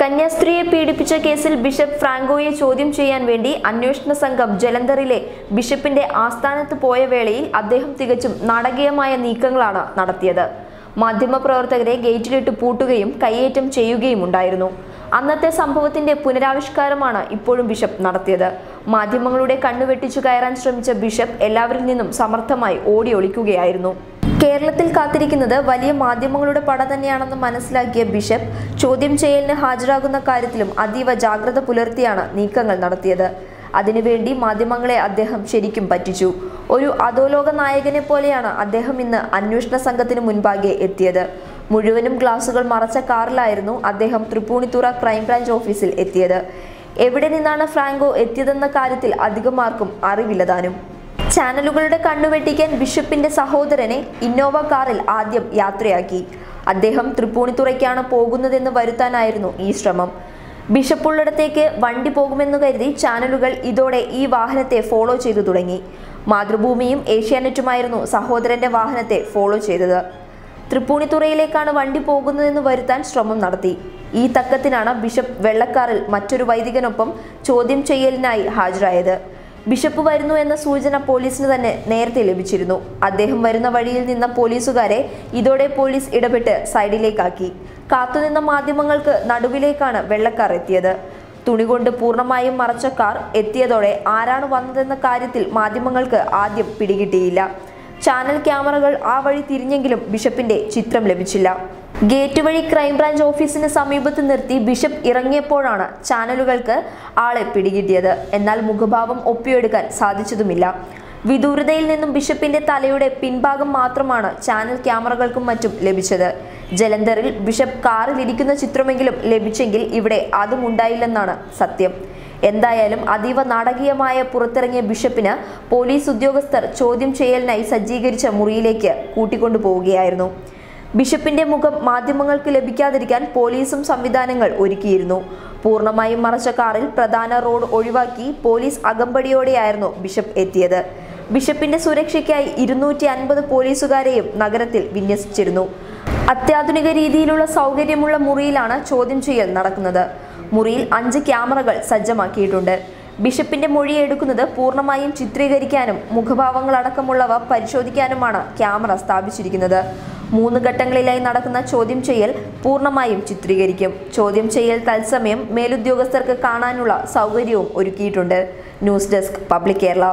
കന്യാസ്ത്രീയെ പീഡിപ്പിച്ച കേസിൽ ബിഷപ്പ് ഫ്രാങ്കോയെ ചോദ്യം ചെയ്യാൻ വേണ്ടി അന്വേഷണ സംഘം ജലന്ധറിലെ ബിഷപ്പിന്റെ ആസ്ഥാനത്ത് പോയ വേളയിൽ അദ്ദേഹം തികച്ചും നാടകീയമായ നീക്കങ്ങളാണ് നടത്തിയത്. മാധ്യമപ്രവർത്തകരെ ഗേറ്റിലിട്ട് പൂട്ടുകയും കയ്യേറ്റം ചെയ്യുകയും ഉണ്ടായിരുന്നു. അന്നത്തെ സംഭവത്തിന്റെ പുനരാവിഷ്കാരമാണ് ഇപ്പോഴും ബിഷപ്പ് നടത്തിയത്. മാധ്യമങ്ങളുടെ കണ്ണുവെട്ടിച്ചു കയറാൻ ശ്രമിച്ച ബിഷപ്പ് എല്ലാവരിൽ നിന്നും സമർത്ഥമായി ഓടി ഒളിക്കുകയായിരുന്നു. കേരളത്തിൽ കാത്തിരിക്കുന്നത് വലിയ മാധ്യമങ്ങളുടെ പട തന്നെയാണെന്ന് മനസ്സിലാക്കിയ ബിഷപ്പ് ചോദ്യം ചെയ്യലിന് ഹാജരാകുന്ന കാര്യത്തിലും അതീവ ജാഗ്രത പുലർത്തിയാണ് നീക്കങ്ങൾ നടത്തിയത്. അതിനുവേണ്ടി മാധ്യമങ്ങളെ അദ്ദേഹം ശരിക്കും പറ്റിച്ചു. ഒരു അധോലോക നായകനെ പോലെയാണ് അദ്ദേഹം ഇന്ന് അന്വേഷണ സംഘത്തിന് മുൻപാകെ എത്തിയത്. മുഴുവനും ഗ്ലാസുകൾ മറച്ച കാറിലായിരുന്നു അദ്ദേഹം തൃപ്പൂണിത്തുറ ക്രൈംബ്രാഞ്ച് ഓഫീസിൽ എത്തിയത്. എവിടെ നിന്നാണ് ഫ്രാങ്കോ എത്തിയതെന്ന കാര്യത്തിൽ അധികമാർക്കും അറിവില്ലതാനും. ചാനലുകളുടെ കണ്ണുവെട്ടിക്കാൻ ബിഷപ്പിന്റെ സഹോദരനെ ഇന്നോവ കാറിൽ ആദ്യം യാത്രയാക്കി. അദ്ദേഹം തൃപ്പൂണിത്തുറയ്ക്കാണ് പോകുന്നതെന്ന് വരുത്താനായിരുന്നു ഈ ശ്രമം. ബിഷപ്പുള്ളിടത്തേക്ക് വണ്ടി പോകുമെന്ന് കരുതി ചാനലുകൾ ഇതോടെ ഈ വാഹനത്തെ ഫോളോ ചെയ്തു തുടങ്ങി. മാതൃഭൂമിയും ഏഷ്യാനെറ്റുമായിരുന്നു സഹോദരന്റെ വാഹനത്തെ ഫോളോ ചെയ്തത്. തൃപ്പൂണിത്തുറയിലേക്കാണ് വണ്ടി പോകുന്നതെന്ന് വരുത്താൻ ശ്രമം നടത്തി. ഈ തക്കത്തിനാണ് ബിഷപ്പ് വെള്ളക്കാറിൽ മറ്റൊരു വൈദികനൊപ്പം ചോദ്യം ചെയ്യലിനായി ഹാജരായത്. ബിഷപ്പ് വരുന്നു എന്ന സൂചന പോലീസിന് തന്നെ നേരത്തെ ലഭിച്ചിരുന്നു. അദ്ദേഹം വരുന്ന വഴിയിൽ നിന്ന പോലീസുകാരെ ഇതോടെ പോലീസ് ഇടപെട്ട് സൈഡിലേക്കാക്കി. കാത്തുനിന്ന മാധ്യമങ്ങൾക്ക് നടുവിലേക്കാണ് വെള്ളക്കാർ എത്തിയത്. തുണി കൊണ്ട് പൂർണ്ണമായും മറച്ച കാർ എത്തിയതോടെ ആരാണ് വന്നതെന്ന കാര്യത്തിൽ മാധ്യമങ്ങൾക്ക് ആദ്യം പിടികിട്ടിയില്ല. ചാനൽ ക്യാമറകൾ ആ വഴി തിരിഞ്ഞെങ്കിലും ബിഷപ്പിന്റെ ചിത്രം ലഭിച്ചില്ല. ഗേറ്റ് വഴി ക്രൈംബ്രാഞ്ച് ഓഫീസിന് സമീപത്ത് നിർത്തി ബിഷപ്പ് ഇറങ്ങിയപ്പോഴാണ് ചാനലുകൾക്ക് ആളെ പിടികിട്ടിയത്. എന്നാൽ മുഖഭാവം ഒപ്പിയെടുക്കാൻ സാധിച്ചതുമില്ല. വിദൂരതയിൽ നിന്നും ബിഷപ്പിന്റെ തലയുടെ പിൻഭാഗം മാത്രമാണ് ചാനൽ ക്യാമറകൾക്കും മറ്റും ലഭിച്ചത്. ജലന്ധറിൽ ബിഷപ്പ് കാറിൽ ഇരിക്കുന്ന ചിത്രമെങ്കിലും ലഭിച്ചെങ്കിൽ ഇവിടെ അതും ഉണ്ടായില്ലെന്നാണ് സത്യം. എന്തായാലും അതീവ നാടകീയമായ പുറത്തിറങ്ങിയ ബിഷപ്പിന് പോലീസ് ഉദ്യോഗസ്ഥർ ചോദ്യം ചെയ്യലിനായി സജ്ജീകരിച്ച മുറിയിലേക്ക് കൂട്ടിക്കൊണ്ടുപോവുകയായിരുന്നു. ബിഷപ്പിന്റെ മുഖം മാധ്യമങ്ങൾക്ക് ലഭിക്കാതിരിക്കാൻ പോലീസും സംവിധാനങ്ങൾ ഒരുക്കിയിരുന്നു. പൂർണ്ണമായും മറച്ച കാറിൽ പ്രധാന റോഡ് ഒഴിവാക്കി പോലീസ് അകമ്പടിയോടെയായിരുന്നു ബിഷപ്പ് എത്തിയത്. ബിഷപ്പിന്റെ സുരക്ഷയ്ക്കായി 250 പോലീസുകാരെയും നഗരത്തിൽ വിന്യസിച്ചിരുന്നു. അത്യാധുനിക രീതിയിലുള്ള സൗകര്യമുള്ള മുറിയിലാണ് ചോദ്യം ചെയ്യൽ നടക്കുന്നത്. മുറിയിൽ 5 ക്യാമറകൾ സജ്ജമാക്കിയിട്ടുണ്ട്. ബിഷപ്പിന്റെ മൊഴി എടുക്കുന്നത് പൂർണ്ണമായും ചിത്രീകരിക്കാനും മുഖഭാവങ്ങളടക്കമുള്ളവ പരിശോധിക്കാനുമാണ് ക്യാമറ സ്ഥാപിച്ചിരിക്കുന്നത്. 3 ഘട്ടങ്ങളിലായി നടക്കുന്ന ചോദ്യം ചെയ്യൽ പൂർണ്ണമായും ചിത്രീകരിക്കും. ചോദ്യം ചെയ്യൽ തത്സമയം മേലുദ്യോഗസ്ഥർക്ക് കാണാനുള്ള സൗകര്യവും ഒരുക്കിയിട്ടുണ്ട്. News desk public Kerala.